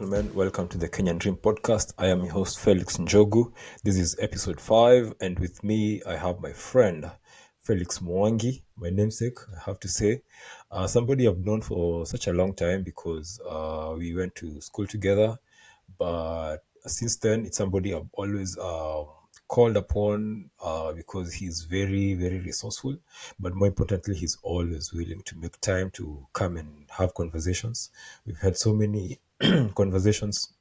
gentlemen, welcome to the Kenyan Dream Podcast. I am your host, Felix Njogu. This is episode 5, and with me, I have my friend, Felix Mwangi, my namesake, I have to say. Somebody I've known for such a long time because we went to school together, but since then, it's somebody I've always called upon because he's very, very resourceful. But more importantly, he's always willing to make time to come and have conversations. We've had so many conversations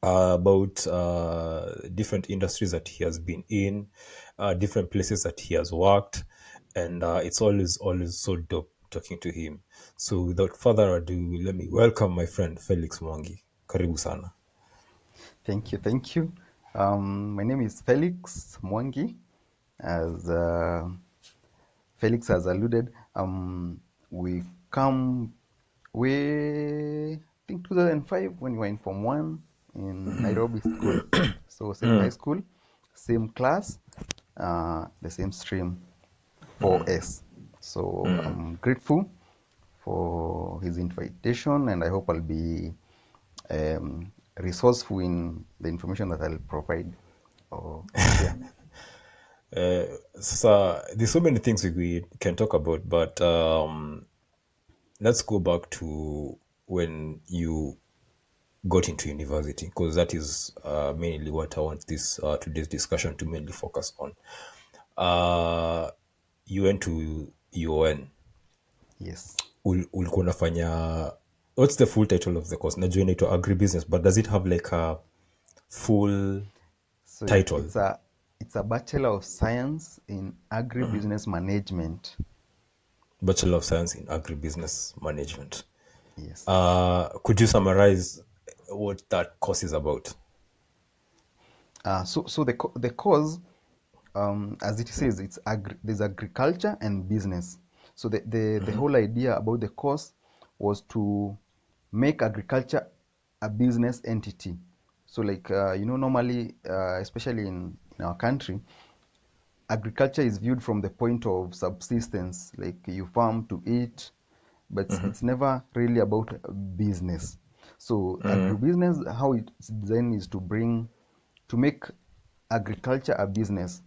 about different industries that he has been in, different places that he has worked, and it's always so dope talking to him. So without further ado, let me welcome my friend Felix Mwangi. Karibu sana. Thank you, thank you. My name is Felix Mwangi. As Felix has alluded, we come way, I think 2005 when we were in Form 1 in Nairobi School. So same high school, same class, the same stream, 4S. So I'm grateful for his invitation, and I hope I'll be resourceful in the information that I'll provide or share. So there's so many things we can talk about, but let's go back to when you got into university, because that is mainly what I want this today's discussion to mainly focus on. You went to UON. Yes. Ulikuwa unafanya, what's the full title of the course? Najua inaitwa agribusiness, but does it have like a full So title? it's a Bachelor of Science in Agribusiness Management. Bachelor of Science in Agribusiness Management. Yes. Could you summarize what that course is about? So the course, as it says, there's agriculture and business. So the whole idea about the course was to make agriculture a business entity. So like normally, especially in our country, agriculture is viewed from the point of subsistence, like you farm to eat, but it's never really about business. So agribusiness, how it's designed is to make agriculture a business.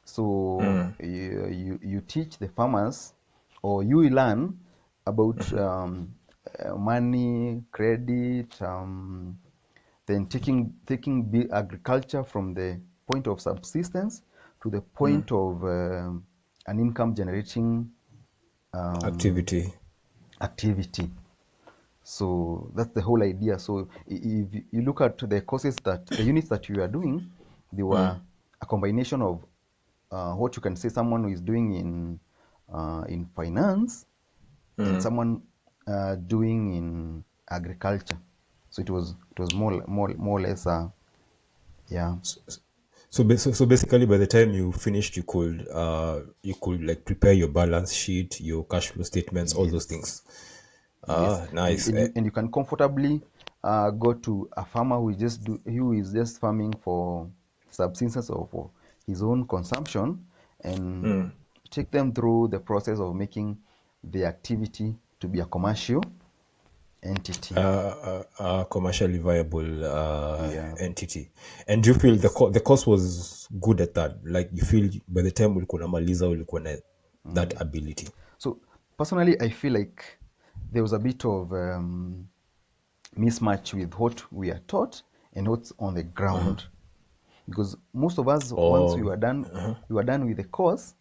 So you teach the farmers, or you learn about money, credit, then taking agriculture from the point of subsistence to the point of an income generating Activity. activity. So that's the whole idea. So if you look at the units that you are doing, they were a combination of what you can say someone who is doing in finance and someone doing in agriculture. So it was more or less yeah. So basically, by the time you finished, you could like prepare your balance sheet, your cash flow statements, all those Yes. things. Yes, Nice. and you can comfortably go to a farmer who is just farming for subsistence or for his own consumption, and take them through the process of making the activity to be a commercial entity. A commercially viable Yeah. entity. And do you feel Yes. the course was good at that? Like you feel by the time ulikuwa unamaliza ulikuwa na that ability? So personally, I feel like there was a bit of mismatch with what we are taught and what's on the ground. Because most of us, once Or we were done with the course,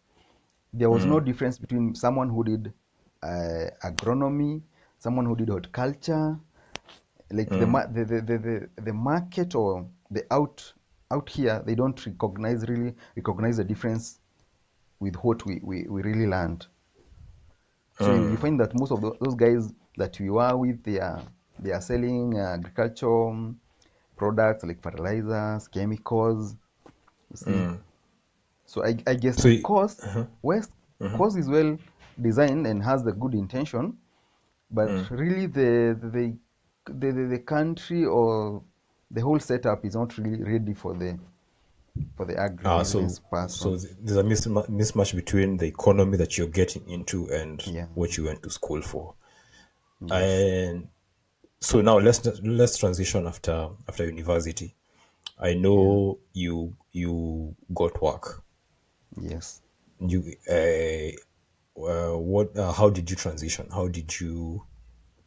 there was no difference between someone who did agronomy, someone who did horticulture. Like the market or the out here, they don't really recognize the difference with what we really learned. So you find that most of those guys that we were with, they are selling agriculture products like fertilizers, chemicals. You see. So I guess so the course is well designed and has the good intention, but really the country or the whole setup is not really ready for the so agribusiness person. there's a mismatch between the economy that you're getting into and Yeah. what you went to school for. Yes. And So now let's transition after university. I Yeah. know you got work. Yes. You what how did you transition? How did you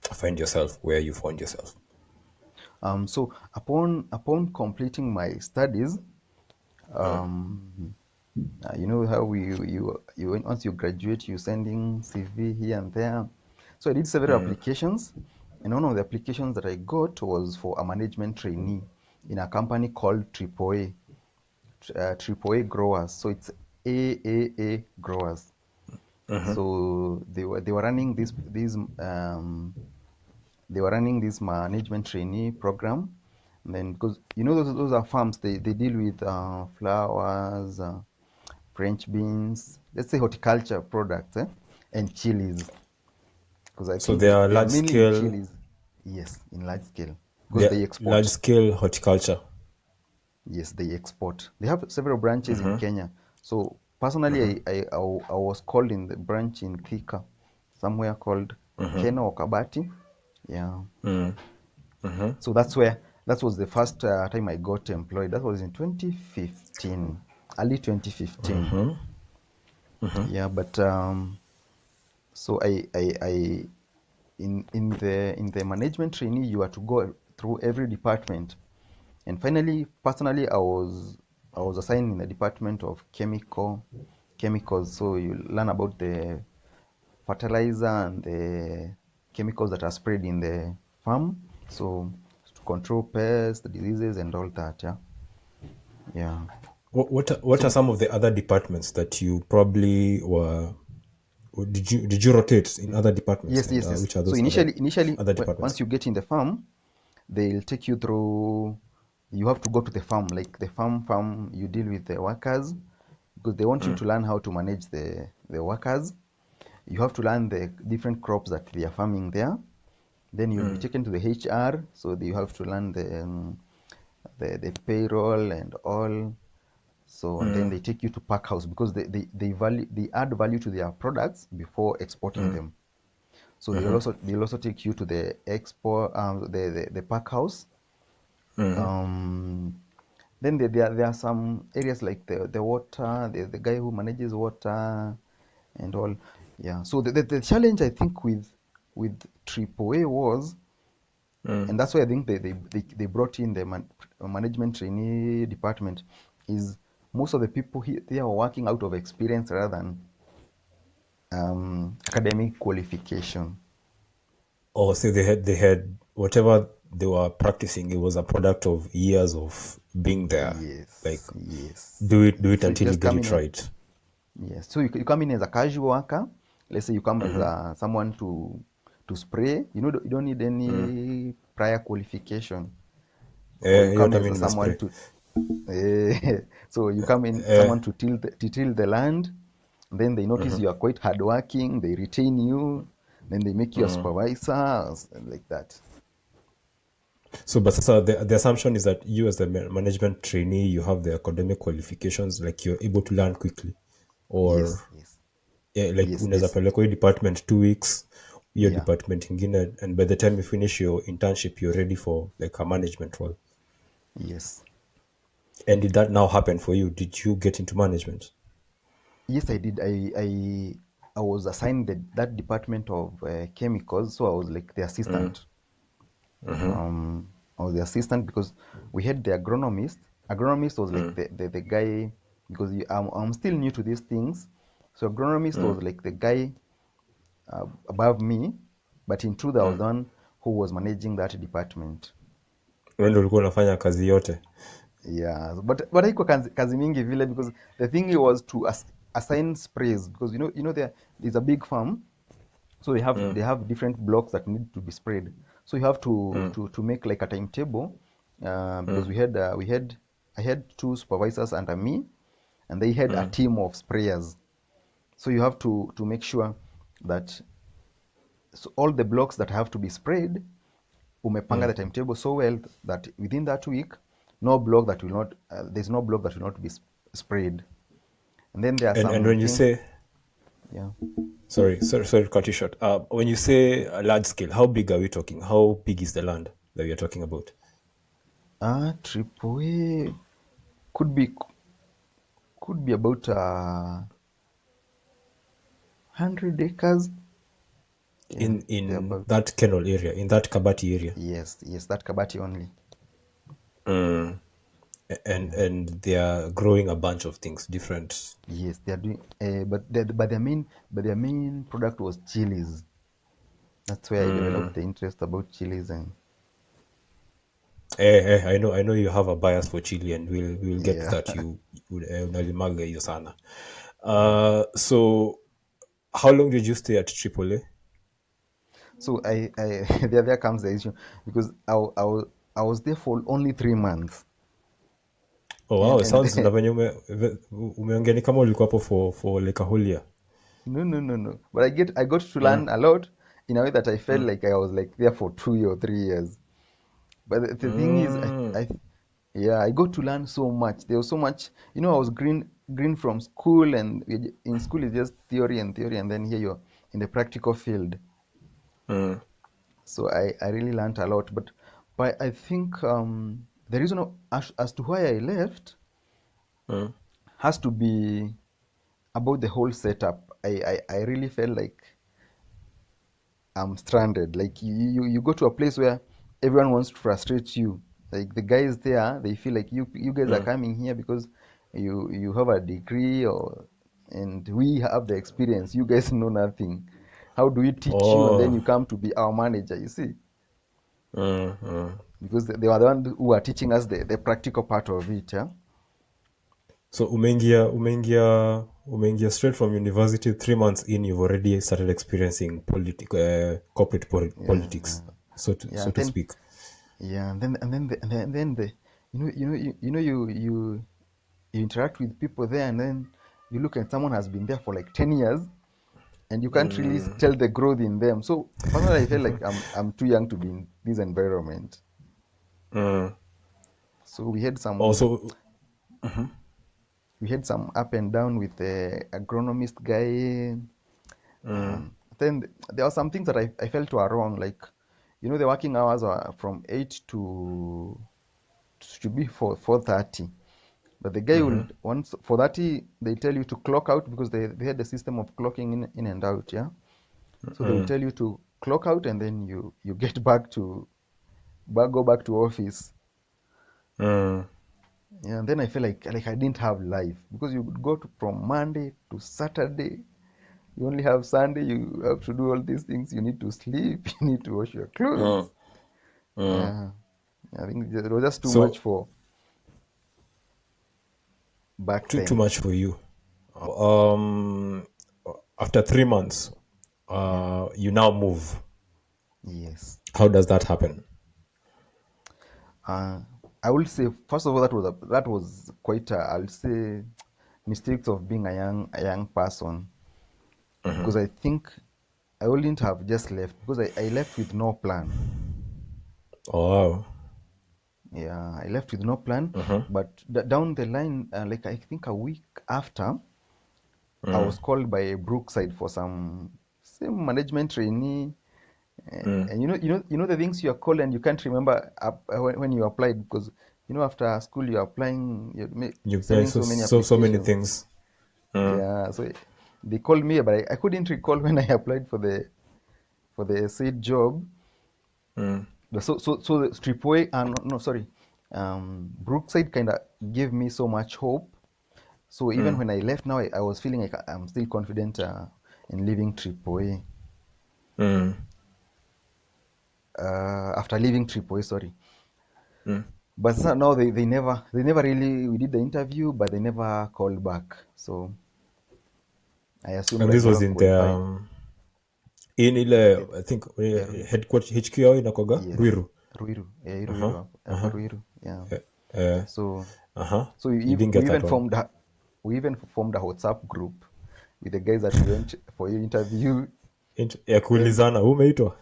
find yourself where you found yourself? So upon completing my studies, you know how once you graduate, you sending CV here and there. So I did several applications, and one of the applications that I got was for a management trainee in a company called AAA Growers. So it's AAA Growers. So they were running this management trainee program. And then because you know those are farms, they deal with flowers, French beans, let's say horticulture products, and chilies. Because I So think they are they are large mainly in scale. chilies. Yes, in large scale. They Because are they large export. scale horticulture. Yes, they export. They have several branches in Kenya. So personally, I was called in the branch in Thika, somewhere called Keno or Kabati. Yeah. So that was the first time I got employed. That was in 2015, early 2015. Yeah, but so I in the management trainee, you are to go through every department. And finally, personally, I was assigned in the department of chemicals. So you learn about the fertilizer and the chemicals that are sprayed in the farm. So to control pests, diseases, and all that. Yeah, yeah. What are So some of the other departments that you probably were? Did you rotate in other departments, yes, and yes, yes. which are So those initially, other once departments? you get in the farm, they'll take you through. You have to go to the farm, like the farm. You deal with the workers because they want you to learn how to manage the workers. You have to learn the different crops that they are farming there. Then you'll be taken to the HR, so you have to learn the payroll and all. So and then they take you to pack house because they add value to their products before exporting them. So they'll also take you to the export the pack house. Um, then there are some areas like the water, the guy who manages water and all. Yeah. So the challenge I think with AAA was, and that's why I think they brought in the management trainee department, is most of the people here they are working out of experience rather than academic qualification. Or say they had whatever they were practicing. It was a product of years of being there. Like Yes, yes, do it yes. So you until you just get come it in. right. Yes. So you come in as a casual worker. Let's say you come as someone to spray. You don't need any prior qualification, or you Hiyo come hata as mi someone nimespray. to. So you come in someone to till the land. Then they notice you are quite hardworking. They retain you. Then they make you a supervisor, and like that. So, but sasa the assumption is that you, as the management trainee, you have the academic qualifications, like you're able to learn quickly, or Yes, yes, yeah, like yes, unaweza yes. pelekwa hii department 2 weeks, your Yeah, department ingine, and by the time you finish your internship, you're ready for like a management role. yes. And did that now happen for you? Did you get into management? Yes, I did. I was assigned that department of chemicals, so I was like the assistant. I was the assistant because we had the agronomist. Agronomist was like the guy because I'm still new to these things. So agronomist was like the guy above me, but in truth, I was the one who was managing that department. Wewe ndio ulikuwa unafanya kazi yote? Yeah, but haikuwa kazi mingi vile because the thing was to assign sprays because there's a big farm. So they have different blocks that need to be sprayed. So you have to make like a timetable, because I had two supervisors under me, and they had a team of sprayers. So you have to make sure that, so all the blocks that have to be sprayed, umepanga the timetable so well that within that week, there's no block that will not be sprayed. And then there are And some when you things. say Yeah. Sorry to cut you short. When you say a large scale, how big are we talking? How big is the land that we are talking about? Triple A could be about 100 acres. Yeah, they're In about. that Kenol area, in that Kabati area. Yes, yes, that Kabati only. Mm. Yeah. And they are growing a bunch of things, different. Yes, they are doing. But their main product was chilies. That's where I developed the interest about chilies and I know you have a bias for Chile, and we'll get to yeah. that. You unalimaga hiyo sana. So how long did you stay at Tripoli? So I there comes the issue because I was there for only 3 months. Oh wow, And it sounds na venye umeongea ni kama ulikuwa hapo for like a whole year. no. But I got to Mm, learn a lot in a way that I felt mm, like I was like there for 2 or 3 years. But the thing is, mm, yeah, I got to learn so much. There was so much, I was green from school, and in school it's just theory, and then here you're in the practical field. mm, So I really learned a lot. But I think the reason as to why I left mm, has to be about the whole setup. I really felt like I'm stranded. Like you go to a place where everyone wants to frustrate you. Like the guys there, they feel like you guys are mm. coming here because you have a degree, and we have the experience. You guys know nothing. How do we teach you and then Oh, you come to be our manager? You see, mm, mm. because they were the ones who are teaching us the practical part of it. Yeah. So umeingia straight from university. 3 months in, you've already started experiencing corporate Yeah. politics, Yeah. so And to then speak. yeah, and then the you interact with people there, and then you look at someone has been there for like 10 years, and you can't really tell the growth in them. So personally, I feel like I'm too young to be in this environment. Mm. So Also, we had some up and down with the agronomist guy. Then there are some things that I felt were wrong, like the working hours are from 8 to should be for 4:30. But the guy will once for 30 they tell you to clock out because they had the system of clocking in and out, yeah. So they will tell you to clock out, and then you get go back to office. mm, Yeah, and then I feel like I didn't have life because you would go from Monday to Saturday. You only have Sunday. You have to do all these things. You need to sleep. You need to wash your mm, clothes. mm. Yeah, I think it was just too much So for back too then. much for you. After 3 months, Yeah. you now move. Yes. How does that happen? Uh, I will say first of all that was quite I'll say mistakes of being a young person, because I think I wouldn't have just left because I left with no plan. Oh, wow. Yeah, I left with no plan, but down the line, like I think a week after, I was called by Brookside for some same management trainee. And the things you are called and you can't remember when you applied, because after school you're applying, you're You play sending so so many so many applications. things. Mm, Yeah, so they called me, but I couldn't recall when I applied for the said job. mm, So the Stripway, no, no, sorry, Brookside kind of gave me so much hope. So even when I left, now I was feeling like I'm still confident in leaving Tripoli. mm, After leaving Tripoli, sorry. mm. But now they never really, we did the interview, but they never called back. So I assumed And I this was never in the qualified. in ile, The, I think Ruiru. headquarters HQ yao inakoga Yes, Ruiru. Ruiru. Yeah, Uh-huh. Ruiru. Hapa Uh-huh. Ruiru. Yeah. Uh, So uh-huh. so You didn't we get that even one. formed a WhatsApp group with the guys that we went for your interview. Ya Then kuulizana umeitwa.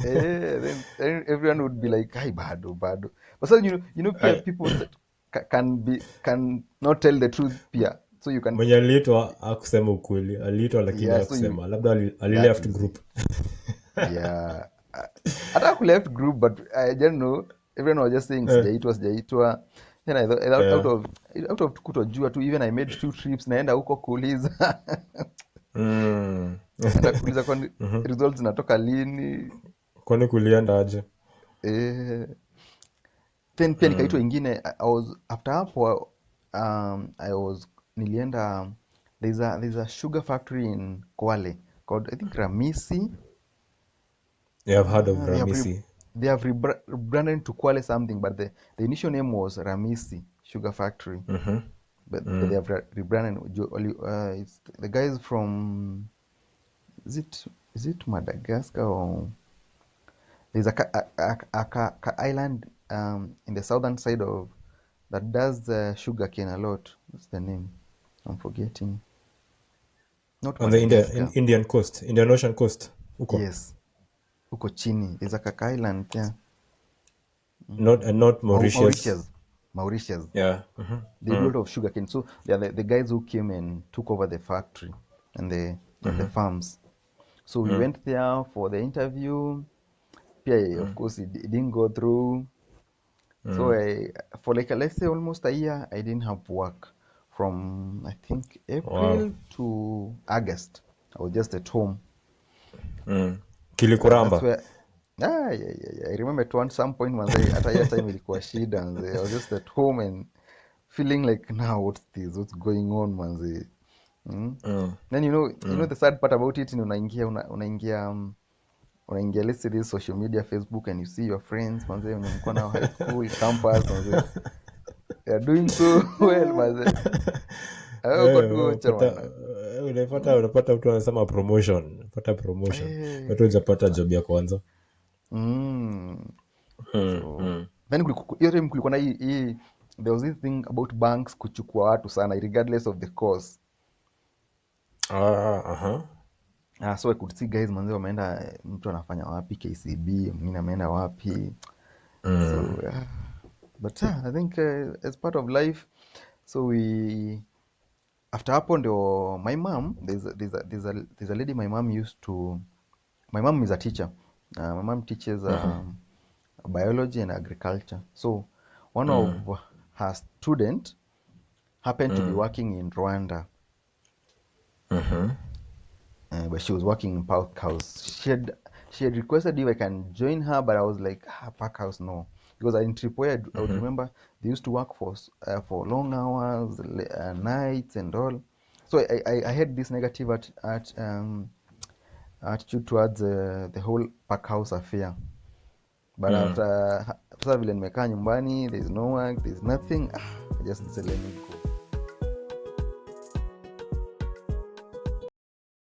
then everyone would be like, "Hi, bado, But so peer I- people can not tell the truth, peer. So you can, Mwenye aliitwa hakusema ukweli, aliitwa lakini yeah, so you, hakusema, labda that alileft is it. group. Yeah. Hata aku left group, but I don't know. Everyone was just saying Eh, sijaitwa. Then I thought, eh, out of kutojua tu, even I made 2 trips naenda huko kuuliza. mm. Naenda kuuliza kwani results zinatoka lini. Kwani kulienda aje? Eh, then pia nikaitwa Mm. ingine. I was after hapo, I was nilienda, there's a sugar factory in Kwale called, I think, Ramisi. You have heard of They have Ramisi? they have rebranded to Kwale something, but the initial name was Ramisi Sugar Factory. Mm-hmm. But they Mm. have rebranded. It's the guys from, is it Madagascar, or there's a island in the southern side of, that does sugar cane a lot. What's the name? I'm forgetting. Not On the Madagascar. Indian coast, Indian Ocean coast. Uko. Yes, uko chini. There's a island there. Not Mauritius. Mauritius. Mauritius. Yeah. Mm-hmm. They do a lot of sugarcane. So they are the guys who came and took over the factory and the farms. So we went there for the interview. Yeah, of course, it didn't go through. So for like, let's say almost a year, I didn't have work from, I think, Wow. April to August. I was just at home. Mm. That's Kilikuramba. where, yeah. I remember at some point, manze, hata hiyo time ilikuwa shida, manze. I was just at home and feeling like, now what's this? What's going on, manze? Mm. Then the sad part about it, unaingia, let's say, this social media, Facebook, and you see your friends, manze, wenye mlikuwa nao high school, campus, manze, they are doing so well, manze. Uko tu ocha, man. Unapata mtu anasema promotion. Unapata promotion. Watu Eh, hujapata job ya kwanza. mm. Mm. So Mm. then hiyo time kulikuwa na hii, there was this thing about banks kuchukua watu sana regardless of the course. Ah, uh-huh. So I could see guys, manze, wameenda, mtu anafanya wapi KCB, mwingine ameenda wapi. So but I think, as part of life, so after hapo ndio my mom, there's a lady my mom used to, my mom is a teacher. My mom teaches biology and agriculture. So one of her student happened to be working in Rwanda. But she was working in Park House. She had requested if I can join her, but I was like, Park House, no, because in Tripoli, I would remember they used to work for long hours, nights and all. So I had this negative attitude towards the whole Park House affair. But after vile nimekaa nyumbani, there's no work, there's nothing. I just said, let me go.